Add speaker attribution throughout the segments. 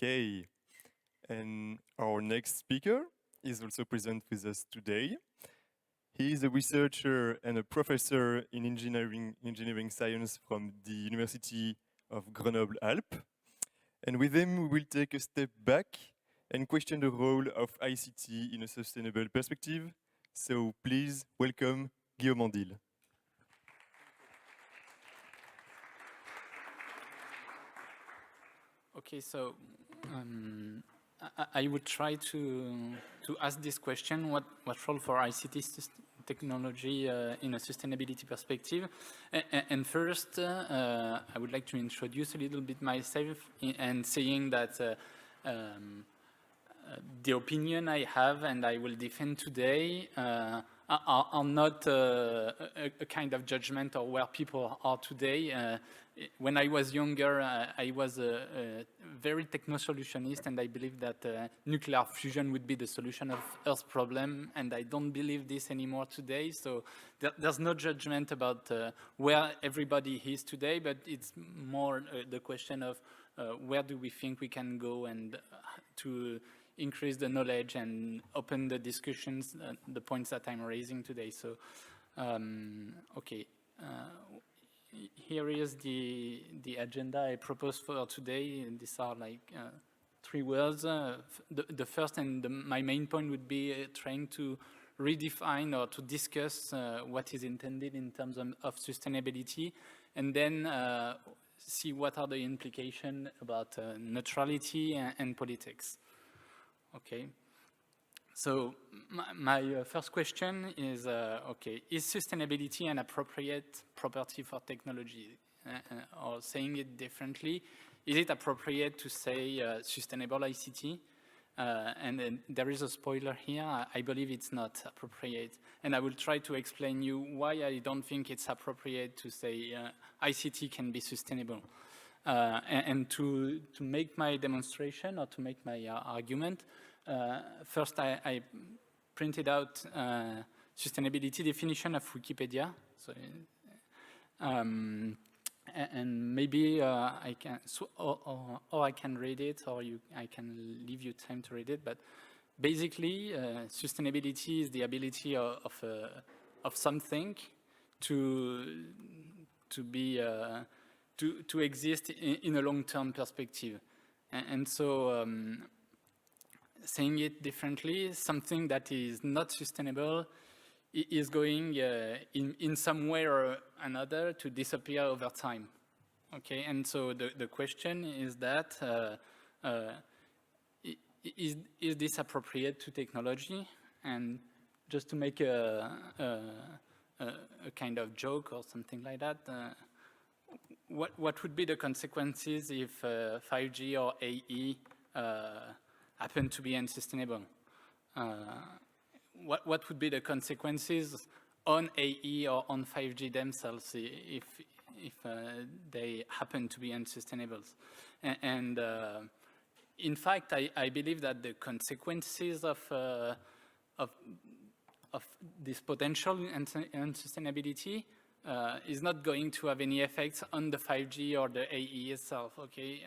Speaker 1: Okay, and our next speaker is also present with us today. He is a researcher and a professor in engineering science from the University of Grenoble Alpes. And with him, we will take a step back and question the role of ICT in a sustainable perspective. So please welcome Guillaume Mandil.
Speaker 2: Okay, so I would try to ask this question: what role for ICT technology in a sustainability perspective? And first, I would like to introduce a little bit myself and saying that the opinion I have and I will defend today are not a kind of judgment of where people are today. When I was younger, I was a very techno-solutionist, and I believe that nuclear fusion would be the solution of Earth's problem, and I don't believe this anymore today. So there's no judgment about where everybody is today, but it's more the question of where do we think we can go and to increase the knowledge and open the discussions, the points that I'm raising today. So, okay. Here is the agenda I propose for today. And these are like 3 words. The first and my main point would be trying to redefine or to discuss what is intended in terms of sustainability, and then see what are the implications about neutrality and politics. Okay. So my first question is, okay, is sustainability an appropriate property for technology? Or saying it differently, is it appropriate to say sustainable ICT? And there is a spoiler here. I believe it's not appropriate. And I will try to explain you why I don't think it's appropriate to say ICT can be sustainable. And to make my demonstration or to make my argument, first I printed out sustainability definition of Wikipedia. So, and maybe I can, or I can read it, or I can leave you time to read it. But basically, sustainability is the ability of something to be to exist in a long-term perspective, and so. Saying it differently, something that is not sustainable is going in some way or another to disappear over time. Okay, and so the question is that is this appropriate to technology? And just to make a kind of joke or something like that, what would be the consequences if 5G or AE happen to be unsustainable? What would be the consequences on AE or on 5G themselves if they happen to be unsustainable? And in fact, I believe that the consequences of this potential unsustainability is not going to have any effects on the 5G or the AE itself. Okay.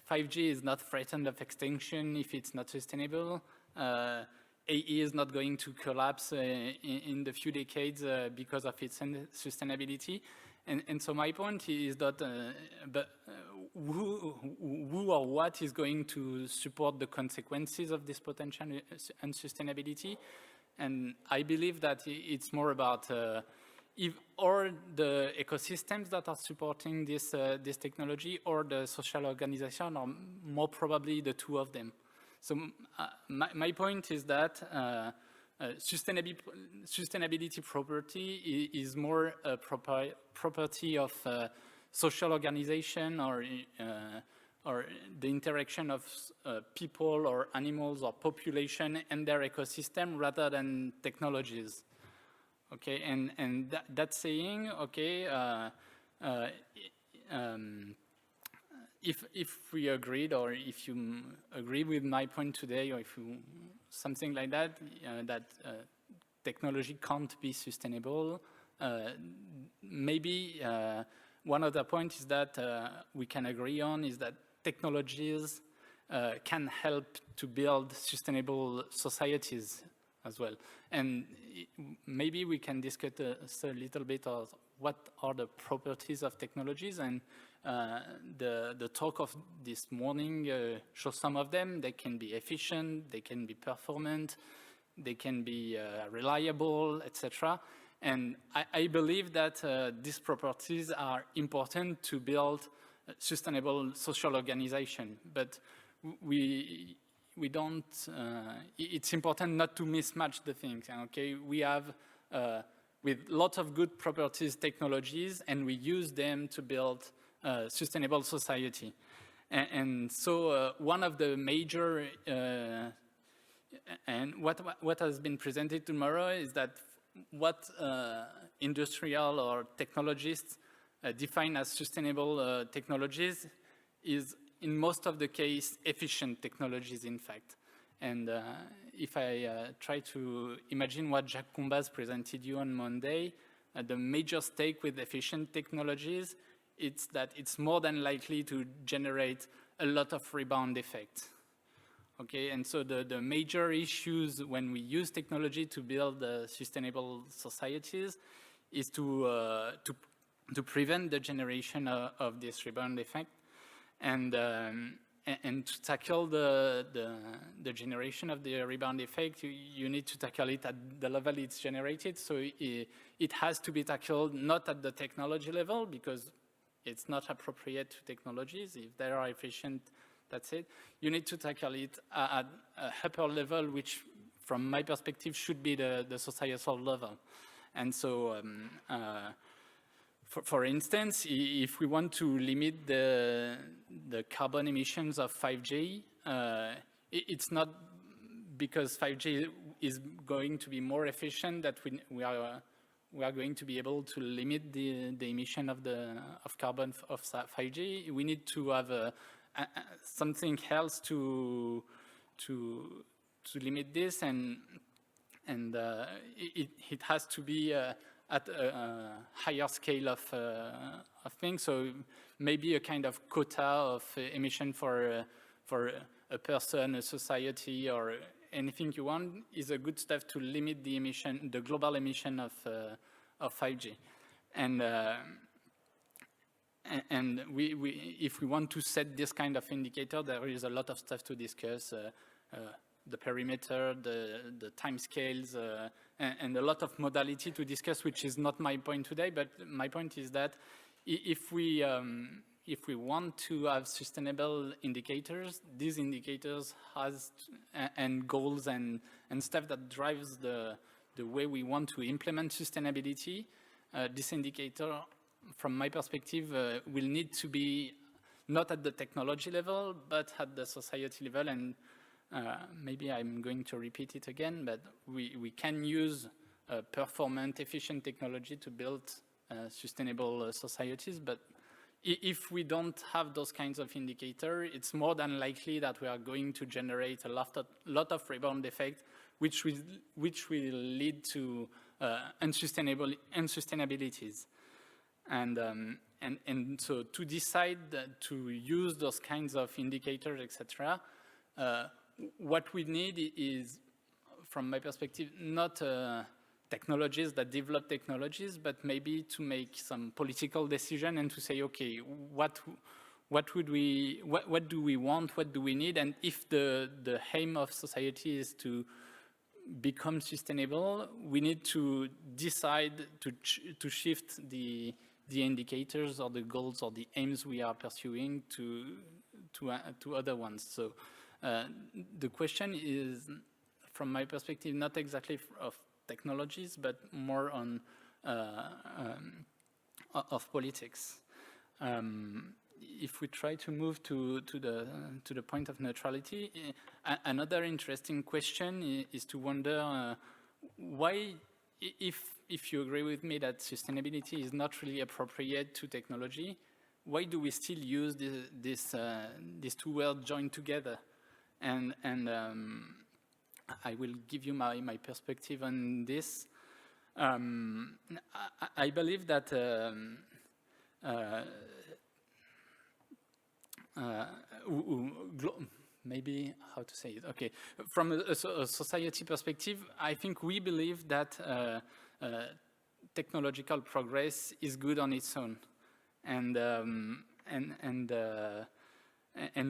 Speaker 2: 5G is not threatened of extinction if it's not sustainable. AE is not going to collapse in the few decades because of its sustainability. And so my point is that but who or what is going to support the consequences of this potential unsustainability? And I believe that it's more about or the ecosystems that are supporting this technology, or the social organization, or more probably the two of them. So my point is that sustainability property is more a property of social organization or the interaction of people or animals or population and their ecosystem rather than technologies. Okay, and that saying, okay, if we agreed, or if you agree with my point today, or if you something like that, that technology can't be sustainable, maybe one other point is that we can agree on is that technologies can help to build sustainable societies as well. And maybe we can discuss a little bit of what are the properties of technologies, and the talk of this morning shows some of them. They can be efficient, they can be performant, they can be reliable, etc. And I believe that these properties are important to build sustainable social organization, but we don't, it's important not to mismatch the things, okay? We have, with lots of good properties, technologies, and we use them to build a sustainable society. And so one of the major, and what has been presented tomorrow is that what industrial or technologists define as sustainable technologies is, in most of the case, efficient technologies, in fact. And if I try to imagine what Jacques Combaz presented you on Monday, the major stake with efficient technologies, it's that it's more than likely to generate a lot of rebound effects. Okay, and so the major issues when we use technology to build sustainable societies is to prevent the generation of this rebound effect, and to tackle the generation of the rebound effect, you need to tackle it at the level it's generated. So it has to be tackled not at the technology level, because it's not appropriate to technologies. If they are efficient, that's it. You need to tackle it at a upper level, which, from my perspective, should be the societal level. And so, for instance, if we want to limit the carbon emissions of 5G, it's not because 5G is going to be more efficient that we are going to be able to limit the emission of carbon of 5G. We need to have something else to limit this, and it has to be at a higher scale of things. So maybe a kind of quota of emission for a person, a society, or anything you want is a good step to limit the emission, the global emission of 5G. And if we want to set this kind of indicator, there is a lot of stuff to discuss. The perimeter, the time scales, and a lot of modality to discuss, which is not my point today. But my point is that if we want to have sustainable indicators, these indicators and goals and stuff that drives the way we want to implement sustainability, this indicator, from my perspective, will need to be not at the technology level, but at the society level. And maybe I'm going to repeat it again, but we can use performant, efficient technology to build sustainable societies. But if we don't have those kinds of indicators, it's more than likely that we are going to generate a lot of rebound effect, which will lead to unsustainabilities. And so to decide to use those kinds of indicators, etc., what we need is, from my perspective, not technologies that develop technologies, but maybe to make some political decision and to say, okay, what do we want, what do we need, and if the aim of society is to become sustainable, we need to decide to shift the indicators or the goals or the aims we are pursuing to other ones. So the question is, from my perspective, not exactly of technologies, but more on of politics. If we try to move to the point of neutrality, another interesting question is to wonder why, if you agree with me that sustainability is not really appropriate to technology, why do we still use these two words joined together? And I will give you my perspective on this. I believe that maybe how to say it. Okay, from a society perspective, I think we believe that technological progress is good on its own, and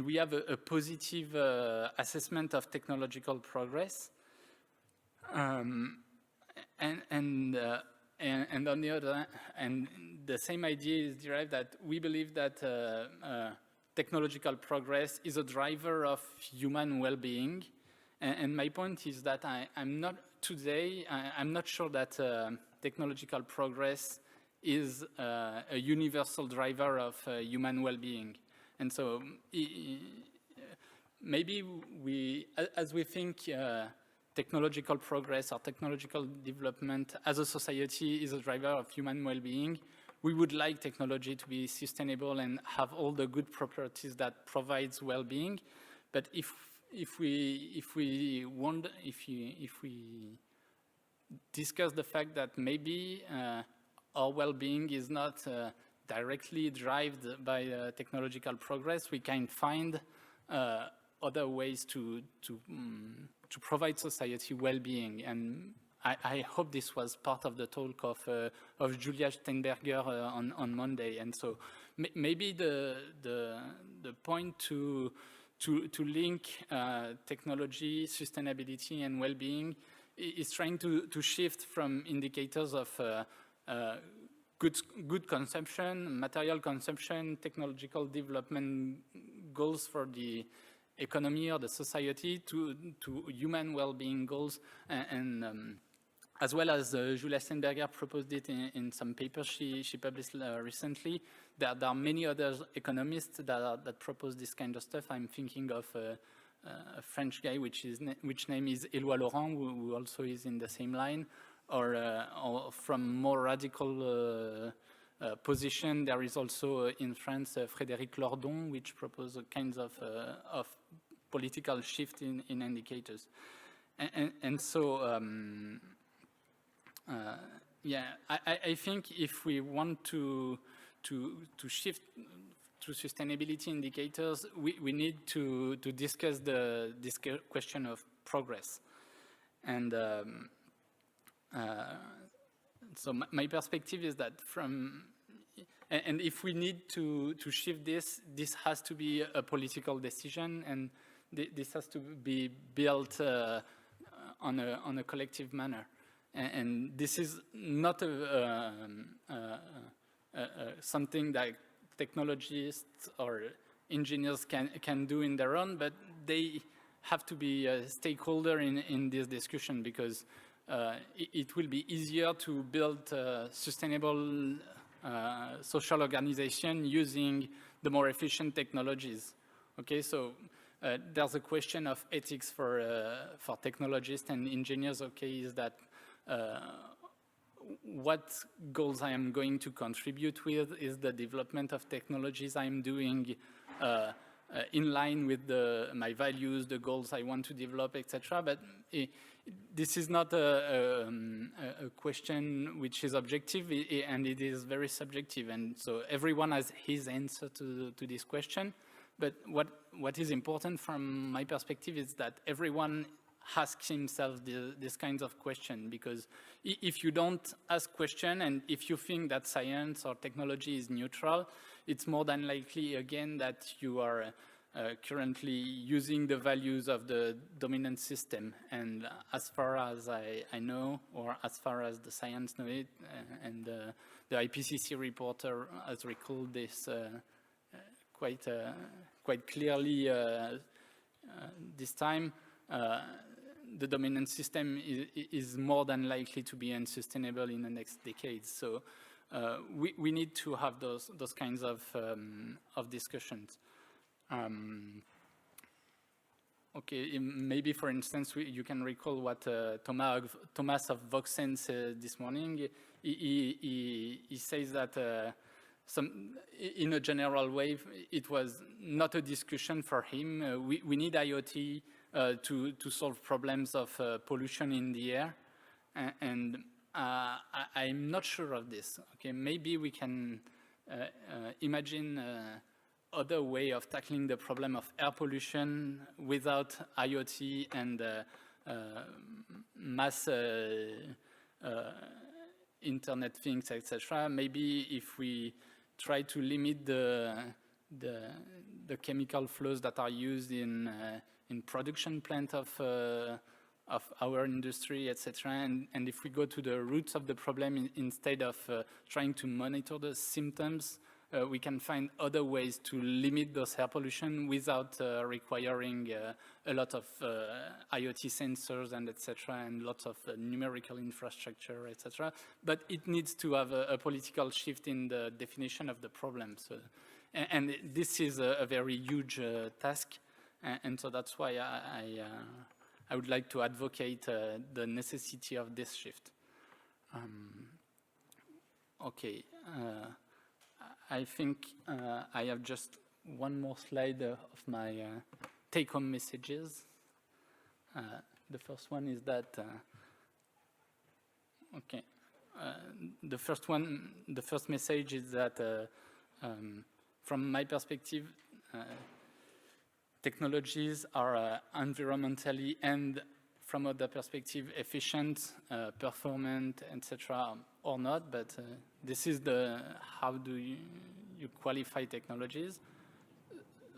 Speaker 2: we have a positive assessment of technological progress. And on the other, and the same idea is derived that we believe that technological progress is a driver of human well-being. And my point is that I'm not sure that technological progress is a universal driver of human well-being. And so maybe as we think technological progress or technological development as a society is a driver of human well-being, we would like technology to be sustainable and have all the good properties that provides well-being. But if we discuss the fact that maybe our well-being is not directly driven by technological progress, we can find other ways to provide society well-being. And I hope this was part of the talk of Julia Steinberger on Monday. And so maybe the point to link technology, sustainability, and well-being is trying to shift from indicators of good consumption, material consumption, technological development goals for the economy or the society to human well-being goals, and as well as Julia Steinberger proposed it in some papers she published recently. There are many other economists that propose this kind of stuff. I'm thinking of a French guy which name is Éloi Laurent, who also is in the same line, or from more radical position, there is also in France Frédéric Lordon, which proposes kinds of political shift in indicators, and so yeah, I think if we want to shift to sustainability indicators, we need to discuss this question of progress, and so my perspective is that and if we need to shift this has to be a political decision, and this has to be built on a collective manner. And this is not something that technologists or engineers can do in their own, but they have to be a stakeholder in this discussion, because it will be easier to build sustainable social organization using the more efficient technologies. Okay, so there's a question of ethics for technologists and engineers. Okay, is that what goals I am going to contribute with? Is the development of technologies I'm doing in line with my values, the goals I want to develop, etc. But this is not a question which is objective, and it is very subjective. And so everyone has his answer to this question. But what is important from my perspective is that everyone asks himself this kinds of question, because if you don't ask question, and if you think that science or technology is neutral, it's more than likely again that you are currently using the values of the dominant system. And as far as I know, or as far as the science know it, and the IPCC reporter has recalled this quite clearly this time, the dominant system is more than likely to be unsustainable in the next decades. So we need to have those kinds of discussions. Okay, maybe for instance, you can recall what Thomas of Voxen said this morning. He says that in a general way, it was not a discussion for him. We need IoT to solve problems of pollution in the air, and I'm not sure of this. Okay, maybe we can imagine other way of tackling the problem of air pollution without IoT and mass Internet things, etc. Maybe if we try to limit the chemical flows that are used in production plant of our industry, etc. And if we go to the roots of the problem instead of trying to monitor the symptoms, we can find other ways to limit those air pollution without requiring a lot of IoT sensors and etc. and lots of numerical infrastructure, etc. But it needs to have a political shift in the definition of the problem. So, and this is a very huge task, and so that's why I would like to advocate the necessity of this shift. Okay. I think I have just one more slide of my take-home messages. The first one is that, the first message is that from my perspective, technologies are environmentally and from other perspective efficient, performant, etc. or not, but this is how do you qualify technologies.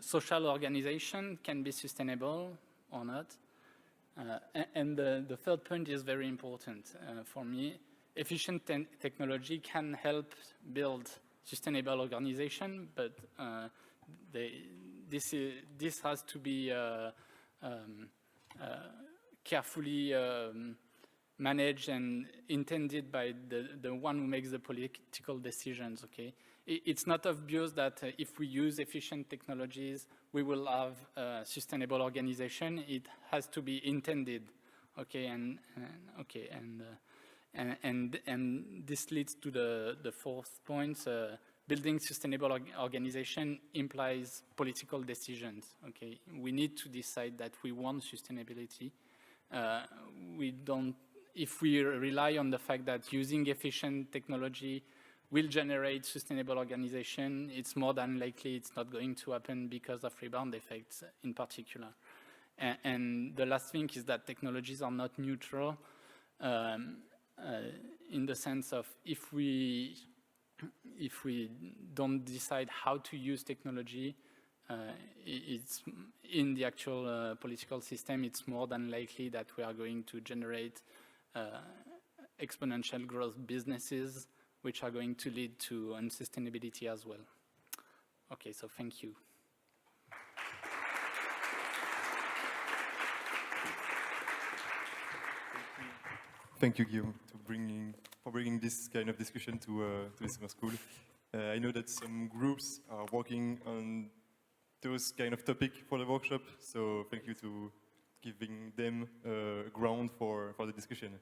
Speaker 2: Social organization can be sustainable or not. And the third point is very important for me. Efficient technology can help build sustainable organization, but this has to be carefully managed and intended by the one who makes the political decisions, okay? It's not obvious that if we use efficient technologies, we will have a sustainable organization. It has to be intended, okay? And this leads to the fourth point. Building sustainable organization implies political decisions, okay? We need to decide that we want sustainability. If we rely on the fact that using efficient technology will generate sustainable organization, it's more than likely it's not going to happen because of rebound effects in particular. And the last thing is that technologies are not neutral in the sense of if we don't decide how to use technology, it's in the actual political system, it's more than likely that we are going to generate exponential growth businesses, which are going to lead to unsustainability as well. Okay, so thank you.
Speaker 1: Thank you, Guillaume, for bringing this kind of discussion to the summer school. I know that some groups are working on those kind of topic for the workshop, so thank you to giving them ground for the discussion.